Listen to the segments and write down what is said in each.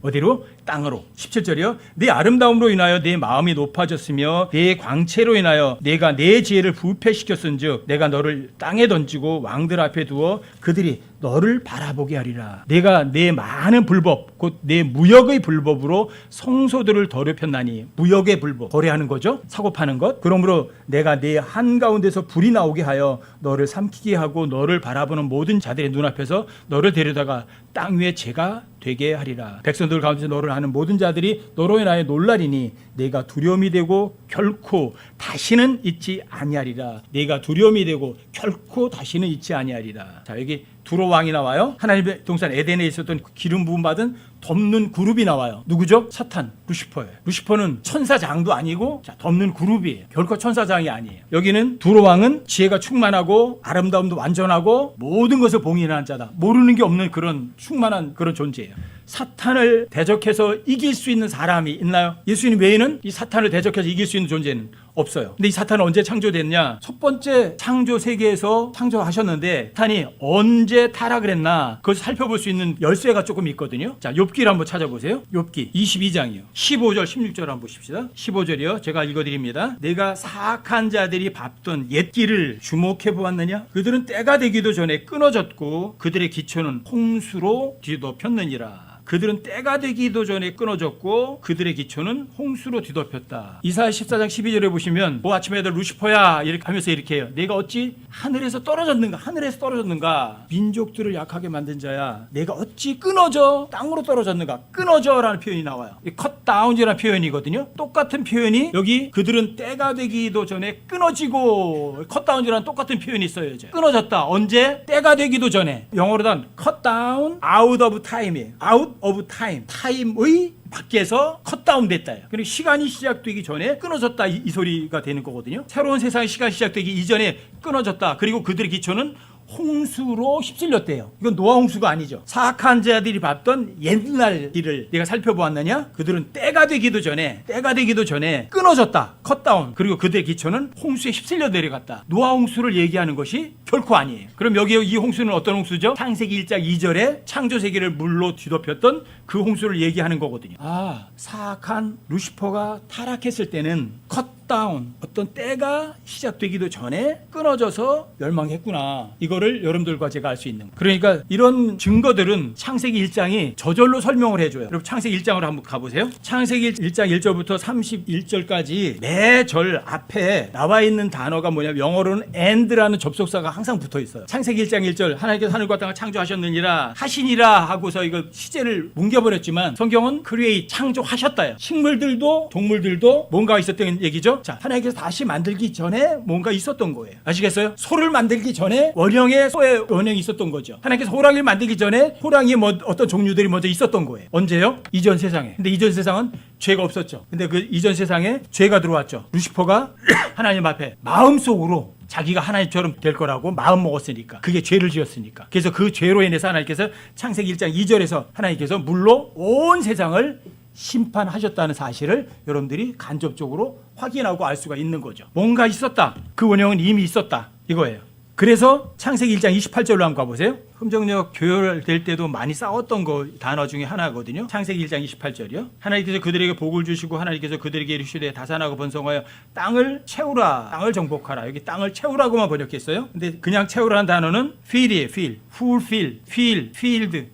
어디로? 땅으로. 17절이요. 내 아름다움으로 인하여 내 마음이 높아졌으며 내 광채로 인하여 내가 내 지혜를 부패시켰은즉 내가 너를 땅에 던지고 왕들 앞에 두어 그들이 너를 바라보게 하리라. 내가 내 많은 불법 곧 내 무역의 불법으로 성소들을 더럽혔나니. 무역의 불법, 거래하는 거죠. 사고 파는 것. 그러므로 내가 내 한가운데서 불이 나오게 하여 너를 삼키게 하고 너를 바라보는 모든 자들의 눈앞에서 너를 데려다가 땅 위에 재가 되게 하리라. 백성들 가운데서 너를 아는 모든 자들이 너로 인하여 놀라리니 내가 두려움이 되고 결코 다시는 잊지 아니하리라. 내가 두려움이 되고 결코 다시는 잊지 아니하리라. 자, 여기 두로 왕이 나와요. 하나님의 동산 에덴에 있었던 기름 부음 받은 덮는 그룹이 나와요. 누구죠? 사탄, 루시퍼예요. 루시퍼는 천사장도 아니고 덮는 그룹이에요. 결코 천사장이 아니에요. 여기는 두로 왕은 지혜가 충만하고 아름다움도 완전하고 모든 것을 봉인하는 자다. 모르는 게 없는 그런 충만한 그런 존재예요. 사탄을 대적해서 이길 수 있는 사람이 있나요? 예수님 외에는 이 사탄을 대적해서 이길 수 있는 존재는 없어요. 근데 이 사탄은 언제 창조됐냐? 첫 번째 창조 세계에서 창조하셨는데 사탄이 언제 타락을 했나? 그걸 살펴볼 수 있는 열쇠가 조금 있거든요. 자, 욥기를 한번 찾아보세요. 욥기 22장이요. 15절 16절 한번 보십시다. 15절이요. 제가 읽어드립니다. 내가 사악한 자들이 밟던 옛길을 주목해 보았느냐? 그들은 때가 되기도 전에 끊어졌고 그들의 기초는 홍수로 뒤덮였느니라. 그들은 때가 되기도 전에 끊어졌고 그들의 기초는 홍수로 뒤덮였다. 이사야 14장 12절에 보시면 아침에 애들 루시퍼야 이렇게 하면서 이렇게 해요. 내가 어찌 하늘에서 떨어졌는가? 민족들을 약하게 만든 자야. 내가 어찌 끊어져 땅으로 떨어졌는가? 끊어져라는 표현이 나와요. 컷다운이라는 표현이거든요. 똑같은 표현이 여기 그들은 때가 되기도 전에 끊어지고 컷다운이라는 똑같은 표현이 있어요. 이제 끊어졌다. 언제? 때가 되기도 전에. 영어로는 컷다운 out of time이에요. out of time. 타임의 밖에서 컷다운 됐다. 그리고 시간이 시작되기 전에 끊어졌다 이 소리가 되는 거거든요. 새로운 세상의 시간이 시작되기 이전에 끊어졌다. 그리고 그들의 기초는 홍수로 휩쓸렸대요. 이건 노아 홍수가 아니죠. 사악한 자들이 밟던 옛날 길을 내가 살펴보았느냐? 그들은 때가 되기도 전에 끊어졌다. 컷다운. 그리고 그들의 기초는 홍수에 휩쓸려 내려갔다. 노아 홍수를 얘기하는 것이 결코 아니에요. 그럼 여기 이 홍수는 어떤 홍수죠? 창세기 1장 2절에 창조 세계를 물로 뒤덮였던 그 홍수를 얘기하는 거거든요. 사악한 루시퍼가 타락했을 때는 컷다운, 어떤 때가 시작되기도 전에 끊어져서 멸망했구나. 이거를 여러분들과 제가 알 수 있는 거예요. 그러니까 이런 증거들은 창세기 1장이 저절로 설명을 해줘요. 여러분 창세기 1장으로 한번 가보세요. 창세기 1장 1절부터 31절까지 매 절 앞에 나와 있는 단어가 뭐냐면 영어로는 and라는 접속사가 항상 붙어 있어요. 창세기 1장 1절 하나님께서 하늘과 땅을 창조하셨느니라 하시니라 하고서 이거 시제를 뭉겨버렸지만 성경은 create 창조하셨다요. 식물들도 동물들도 뭔가 있었던 얘기죠. 자, 하나님께서 다시 만들기 전에 뭔가 있었던 거예요. 아시겠어요? 소를 만들기 전에 원형의 소의 원형이 있었던 거죠. 하나님께서 호랑이를 만들기 전에 호랑이의 어떤 종류들이 먼저 있었던 거예요. 언제요? 이전 세상에. 근데 이전 세상은 죄가 없었죠. 근데 그 이전 세상에 죄가 들어왔죠. 루시퍼가 하나님 앞에 마음속으로 자기가 하나님처럼 될 거라고 마음 먹었으니까, 그게 죄를 지었으니까. 그래서 그 죄로 인해서 하나님께서 창세기 1장 2절에서 하나님께서 물로 온 세상을 심판하셨다는 사실을 여러분들이 간접적으로 확인하고 알 수가 있는 거죠. 뭔가 있었다. 그 원형은 이미 있었다. 이거예요. 그래서 창세기 1장 28절로 한번 가보세요. 흠정력 교열될 때도 많이 싸웠던 단어 중에 하나거든요. 창세기 1장 28절이요. 하나님께서 그들에게 복을 주시고 하나님께서 그들에게 이르시되 다산하고 번성하여 땅을 채우라. 땅을 정복하라. 여기 땅을 채우라고만 번역했어요. 근데 그냥 채우라는 단어는 fill이에요. fill, fulfill, fill, filled,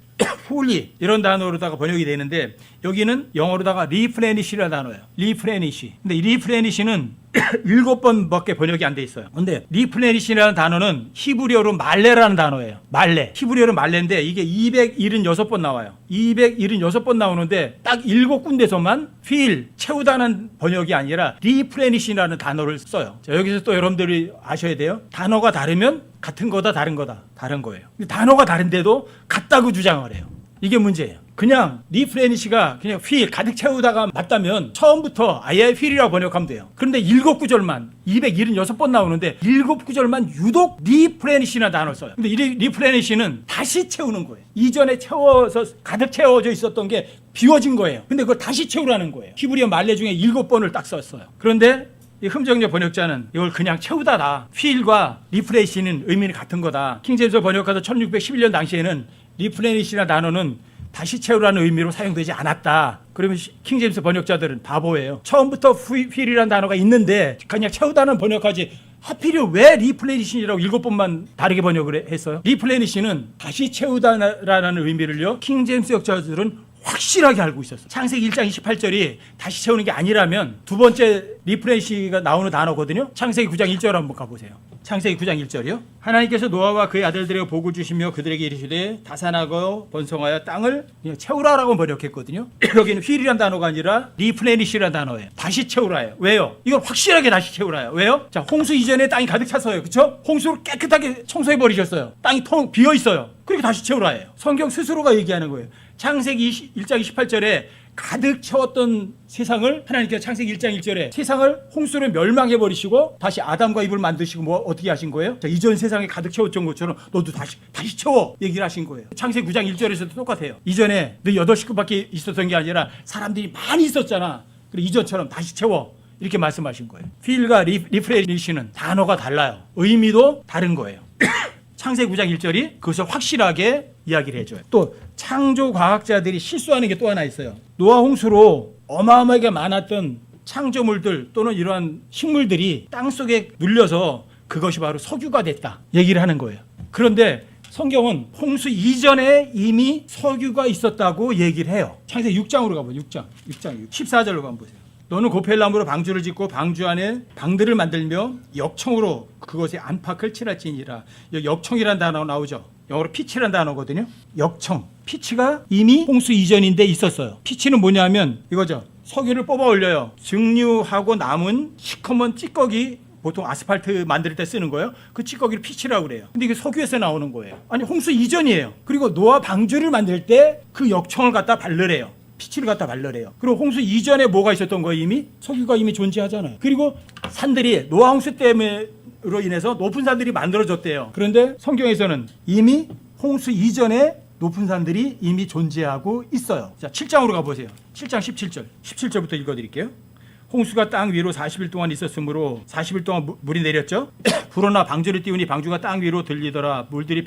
fully 이런 단어로다가 번역이 되는데 여기는 영어로다가 replenish라는 단어예요. replenish. 근데 이 replenish는 7번밖에 번역이 안 돼 있어요. 근데 replenish라는 단어는 히브리어로 말레라는 단어예요. 말레. 히브리어로 말레인데 이게 276번 나와요. 276번 나오는데 딱 7군데서만 fill, 채우다는 번역이 아니라 replenish라는 단어를 써요. 자, 여기서 또 여러분들이 아셔야 돼요. 단어가 다르면 같은 거다 다른 거다. 다른 거예요. 근데 단어가 다른데도 같다고 주장을 해요. 이게 문제예요. 그냥 리프레니시가 그냥 휠 가득 채우다가 맞다면 처음부터 아예 휠이라고 번역하면 돼요. 그런데 7구절만 276번 나오는데 7구절만 유독 리프레니시나 단어를 써요. 근데 이 리프레니시는 다시 채우는 거예요. 이전에 채워서 가득 채워져 있었던 게 비워진 거예요. 근데 그걸 다시 채우라는 거예요. 히브리어 말레 중에 7번을 딱 썼어요. 그런데 이 흠정력 번역자는 이걸 그냥 채우다다. 휠과 리프레니시는 의미는 같은 거다. 킹제임스 번역가서 1611년 당시에는 리프레니시나 단어는 다시 채우라는 의미로 사용되지 않았다. 그러면 킹제임스 번역자들은 바보예요. 처음부터 fill이라는 단어가 있는데 그냥 채우다는 번역하지 하필이 왜 리플레니싱이라고 7번만 다르게 번역을 했어요? 리플레니싱은 다시 채우다라는 의미를요, 킹제임스 역자들은 확실하게 알고 있었어요. 창세기 1장 28절이 다시 채우는 게 아니라면 두 번째 리플레니시가 나오는 단어거든요. 창세기 9장 1절 한번 가보세요. 창세기 9장 1절이요. 하나님께서 노아와 그의 아들들에게 복을 주시며 그들에게 이르시되 다산하고 번성하여 땅을 채우라라고 번역했거든요. 여기는 휠이란 단어가 아니라 리플레니시란 단어예요. 다시 채우라예요. 왜요? 이걸 확실하게 다시 채우라요. 왜요? 자, 홍수 이전에 땅이 가득 찼어요. 그렇죠? 홍수를 깨끗하게 청소해 버리셨어요. 땅이 텅 비어 있어요. 그렇게 다시 채우라예요. 성경 스스로가 얘기하는 거예요. 창세기 1장 28절에 가득 채웠던 세상을 하나님께서 창세기 1장 1절에 세상을 홍수로 멸망해 버리시고 다시 아담과 이브를 만드시고 뭐 어떻게 하신 거예요? 자, 이전 세상에 가득 채웠던 것처럼 너도 다시 채워 얘기를 하신 거예요. 창세기 9장 1절에서도 똑같아요. 이전에 너 8식구밖에 있었던 게 아니라 사람들이 많이 있었잖아. 그리고 이전처럼 다시 채워 이렇게 말씀하신 거예요. 필과 리프레니시는 단어가 달라요. 의미도 다른 거예요. 창세기 9장 1절이 그것을 확실하게 이야기를 해줘요. 또 창조 과학자들이 실수하는 게 또 하나 있어요. 노아 홍수로 어마어마하게 많았던 창조물들 또는 이러한 식물들이 땅속에 눌려서 그것이 바로 석유가 됐다 얘기를 하는 거예요. 그런데 성경은 홍수 이전에 이미 석유가 있었다고 얘기를 해요. 창세기 6장으로 가보죠. 6장 14절로 가보세요. 너는 고펠나무로 방주를 짓고 방주 안에 방들을 만들며 역청으로 그것에 안팎을 칠할지니라. 여기 역청이라는 단어 나오죠. 영어로 피치라는 단어거든요. 역청. 피치가 이미 홍수 이전인데 있었어요. 피치는 뭐냐면 이거죠. 석유를 뽑아 올려요. 증류하고 남은 시커먼 찌꺼기, 보통 아스팔트 만들 때 쓰는 거예요. 그 찌꺼기를 피치라고 그래요. 근데 이게 석유에서 나오는 거예요. 아니 홍수 이전이에요. 그리고 노아 방주를 만들 때 그 역청을 갖다 발르래요. 피치를 갖다 발라래요. 그리고 홍수 이전에 뭐가 있었던 거예요? 이미 석유가 이미 존재하잖아요. 그리고 산들이 노아 홍수 때문에로 인해서 높은 산들이 만들어졌대요. 그런데 성경에서는 이미 홍수 이전에 높은 산들이 이미 존재하고 있어요. 자, 7장으로 가보세요. 7장 17절. 17절부터 읽어드릴게요. 홍수가 땅 위로 40일 동안 있었으므로 40일 동안 물이 내렸죠. 불어나 방주를 띄우니 방주가 땅 위로 들리더라. 물들이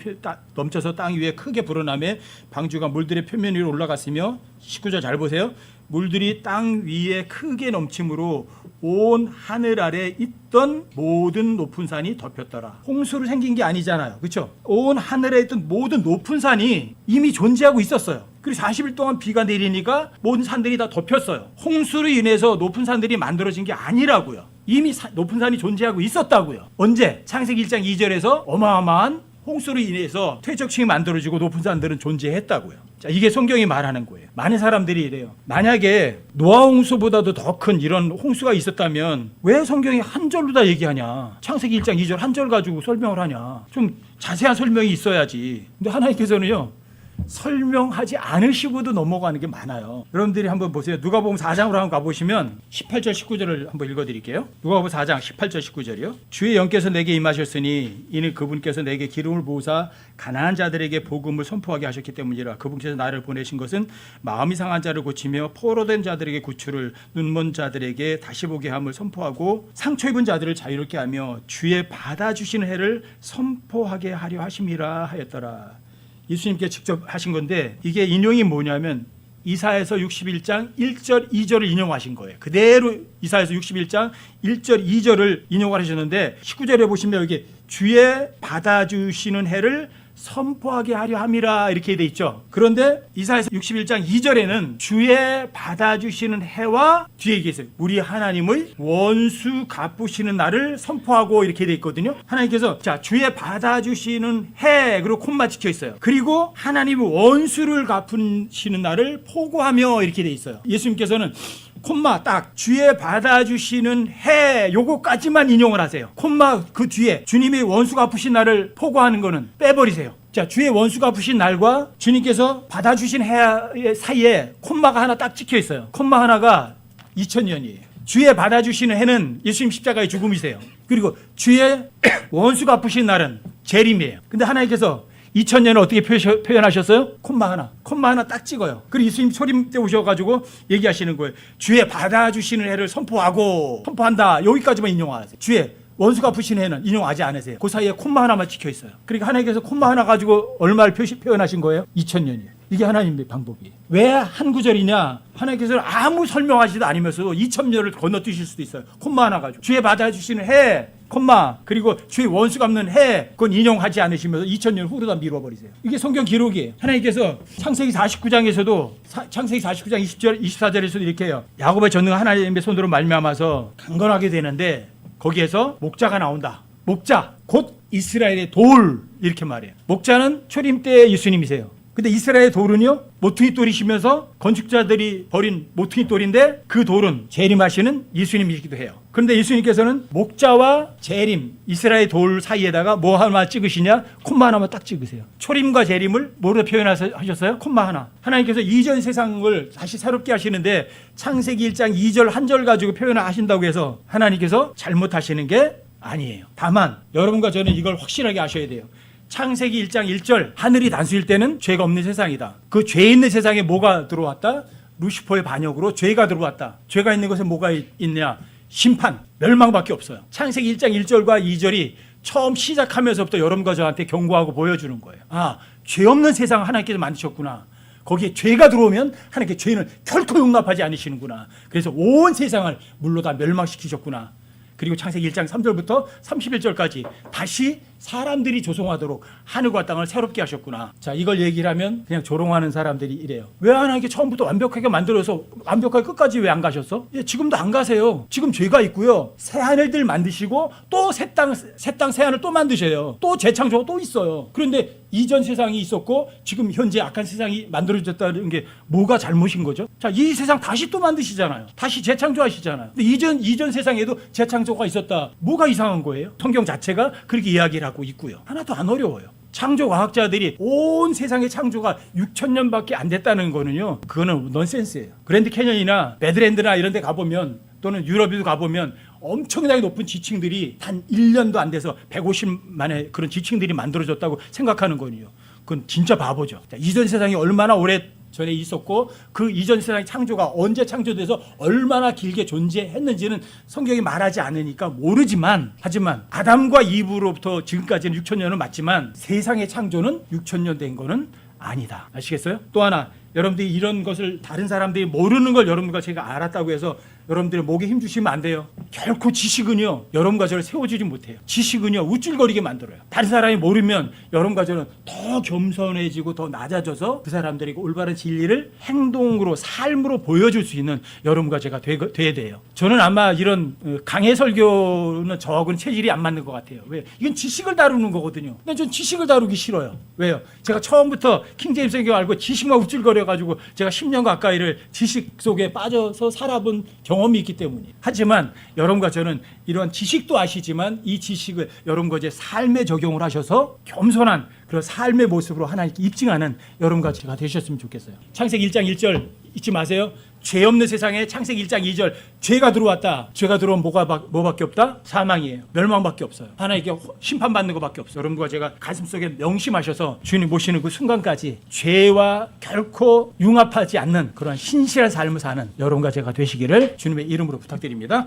넘쳐서 땅 위에 크게 불어나며 방주가 물들의 표면 위로 올라갔으며 19절 잘 보세요. 물들이 땅 위에 크게 넘침으로 온 하늘 아래 있던 모든 높은 산이 덮였더라. 홍수로 생긴 게 아니잖아요. 그렇죠? 온 하늘에 있던 모든 높은 산이 이미 존재하고 있었어요. 그리고 40일 동안 비가 내리니까 모든 산들이 다 덮였어요. 홍수로 인해서 높은 산들이 만들어진 게 아니라고요. 이미 높은 산이 존재하고 있었다고요. 언제? 창세기 1장 2절에서 어마어마한 홍수로 인해서 퇴적층이 만들어지고 높은 산들은 존재했다고요. 자, 이게 성경이 말하는 거예요. 많은 사람들이 이래요. 만약에 노아 홍수보다도 더 큰 이런 홍수가 있었다면 왜 성경이 한 절로 다 얘기하냐? 창세기 1장 2절 한 절 가지고 설명을 하냐? 좀 자세한 설명이 있어야지. 근데 하나님께서는요, 설명하지 않으시고도 넘어가는 게 많아요. 여러분들이 한번 보세요. 누가복음 4장으로 한번 가보시면 18절 19절을 한번 읽어드릴게요. 누가복음 4장 18절 19절이요. 주의 영께서 내게 임하셨으니 이는 그분께서 내게 기름을 부으사 가난한 자들에게 복음을 선포하게 하셨기 때문이라. 그분께서 나를 보내신 것은 마음이 상한 자를 고치며 포로된 자들에게 구출을, 눈먼 자들에게 다시 보게 함을 선포하고 상처 입은 자들을 자유롭게 하며 주의 받아주시는 해를 선포하게 하려 하심이라 하였더라. 예수님께 직접 하신 건데 이게 인용이 뭐냐면 이사야서 61장 1절 2절을 인용하신 거예요. 그대로 이사야서 61장 1절 2절을 인용을 하셨는데 19절에 보시면 여기 주의 받아주시는 해를 선포하게 하려 함이라 이렇게 돼 있죠. 그런데 이사야서 61장 2절에는 주의 받아주시는 해와 뒤에 얘기했어요. 우리 하나님의 원수 갚으시는 날을 선포하고 이렇게 돼 있거든요. 하나님께서 자 주의 받아주시는 해 그리고 콤마 찍혀 있어요. 그리고 하나님의 원수를 갚으시는 날을 포고하며 이렇게 돼 있어요. 예수님께서는 콤마 딱 주의 받아주시는 해 요거까지만 인용을 하세요. 콤마 그 뒤에 주님의 원수가 아프신 날을 포고하는 거는 빼버리세요. 자, 주의 원수가 아프신 날과 주님께서 받아주신 해 사이에 콤마가 하나 딱 찍혀 있어요. 콤마 하나가 2000년이에요. 주의 받아주시는 해는 예수님 십자가의 죽음이세요. 그리고 주의 원수가 아프신 날은 재림이에요. 근데 하나님께서 2000년을 어떻게 표현하셨어요? 콤마 하나 딱 찍어요. 그리고 예수님 초림 때 오셔가지고 얘기하시는 거예요. 주의 받아주시는 해를 선포한다. 여기까지만 인용하세요. 주의 원수가 아프신 해는 인용하지 않으세요. 그 사이에 콤마 하나만 찍혀 있어요. 그러니까 하나님께서 콤마 하나 가지고 얼마를 표현하신 거예요? 2000년이에요. 이게 하나님의 방법이에요. 왜 한 구절이냐? 하나님께서는 아무 설명하지도 않으면서도 2000년을 건너뛰실 수도 있어요. 콤마 하나 가지고 죄 받아주시는 해 콤마 그리고 죄 원수 갚는 해 그건 인용하지 않으시면서 2000년 후로 다 미뤄버리세요. 이게 성경 기록이에요. 하나님께서 창세기 49장에서도 창세기 49장 20절 24절에서도 이렇게 해요. 야곱의 전능 하나님의 손으로 말미암아서 강건하게 되는데 거기에서 목자가 나온다. 목자 곧 이스라엘의 돌 이렇게 말해요. 목자는 초림 때 예수님이세요. 근데 이스라엘의 돌은요 모퉁이 돌이시면서 건축자들이 버린 모퉁이 돌인데 그 돌은 재림하시는 예수님이기도 해요. 그런데 예수님께서는 목자와 재림 이스라엘 돌 사이에다가 뭐 하나 찍으시냐? 콤마 하나만 딱 찍으세요. 초림과 재림을 뭐로 표현하셨어요? 콤마 하나. 하나님께서 이전 세상을 다시 새롭게 하시는데 창세기 1장 2절 한 절 가지고 표현을 하신다고 해서 하나님께서 잘못하시는 게 아니에요. 다만 여러분과 저는 이걸 확실하게 아셔야 돼요. 창세기 1장 1절 하늘이 단수일 때는 죄가 없는 세상이다. 그 죄 있는 세상에 뭐가 들어왔다? 루시퍼의 반역으로 죄가 들어왔다. 죄가 있는 것에 뭐가 있냐? 심판, 멸망밖에 없어요. 창세기 1장 1절과 2절이 처음 시작하면서부터 여러분과 저한테 경고하고 보여주는 거예요. 아, 죄 없는 세상을 하나님께서 만드셨구나. 거기에 죄가 들어오면 하나님께 죄는 결코 용납하지 않으시는구나. 그래서 온 세상을 물로 다 멸망시키셨구나. 그리고 창세기 1장 3절부터 31절까지 다시 사람들이 조성하도록 하늘과 땅을 새롭게 하셨구나. 자, 이걸 얘기를 하면 그냥 조롱하는 사람들이 이래요. 왜 하나님께 처음부터 완벽하게 만들어서 완벽하게 끝까지 왜 안 가셨어? 예, 지금도 안 가세요. 지금 죄가 있고요. 새 하늘들 만드시고 또 새 땅 새 하늘 또 만드셔요. 또 재창조가 또 있어요. 그런데 이전 세상이 있었고 지금 현재 악한 세상이 만들어졌다는 게 뭐가 잘못인 거죠? 자, 이 세상 다시 또 만드시잖아요. 다시 재창조하시잖아요. 근데 이전 세상에도 재창조가 있었다. 뭐가 이상한 거예요? 성경 자체가 그렇게 이야기를 하고 있고요. 하나도 안 어려워요. 창조 과학자들이 온 세상의 창조가 6000년밖에 안 됐다는 거는요. 그거는 넌센스예요. 그랜드 캐년이나 배드랜드나 이런 데 가보면 또는 유럽에도 가보면 엄청나게 높은 지층들이 단 1년도 안 돼서 150만의 그런 지층들이 만들어졌다고 생각하는 거는요. 그건 진짜 바보죠. 자, 이전 세상이 얼마나 오래 전에 있었고 그 이전 세상의 창조가 언제 창조돼서 얼마나 길게 존재했는지는 성경이 말하지 않으니까 모르지만 하지만 아담과 이브로부터 지금까지는 6000년은 맞지만 세상의 창조는 6000년 된 거는 아니다. 아시겠어요? 또 하나 여러분들이 이런 것을 다른 사람들이 모르는 걸 여러분과 제가 알았다고 해서 여러분들의 목에 힘 주시면 안 돼요. 결코 지식은요 여러분과 저를 세워주지 못해요. 지식은요 우쭐거리게 만들어요. 다른 사람이 모르면 여러분과 저는 더 겸손해지고 더 낮아져서 그 사람들에게 올바른 진리를 행동으로 삶으로 보여줄 수 있는 여러분과 제가 돼야 돼요. 저는 아마 이런 강해 설교는 저하고는 체질이 안 맞는 것 같아요. 왜? 이건 지식을 다루는 거거든요. 근데 전 지식을 다루기 싫어요. 왜요? 제가 처음부터 킹제임스 성경 알고 지식만 우쭐거려 가지고 제가 10년 가까이를 지식 속에 빠져서 살아본 경험이 있기 때문이에요. 하지만 여러분과 저는 이런 지식도 아시지만 이 지식을 여러분과 제 삶에 적용을 하셔서 겸손한 그런 삶의 모습으로 하나님께 입증하는 여러분과 제가 되셨으면 좋겠어요. 창세기 1장 1절 잊지 마세요. 죄 없는 세상에 창세기 1장 2절 죄가 들어왔다. 죄가 들어오면 뭐밖에 없다? 사망이에요. 멸망밖에 없어요. 하나님께 심판받는 것밖에 없어요. 여러분과 제가 가슴속에 명심하셔서 주님 모시는 그 순간까지 죄와 결코 융합하지 않는 그런 신실한 삶을 사는 여러분과 제가 되시기를 주님의 이름으로 부탁드립니다.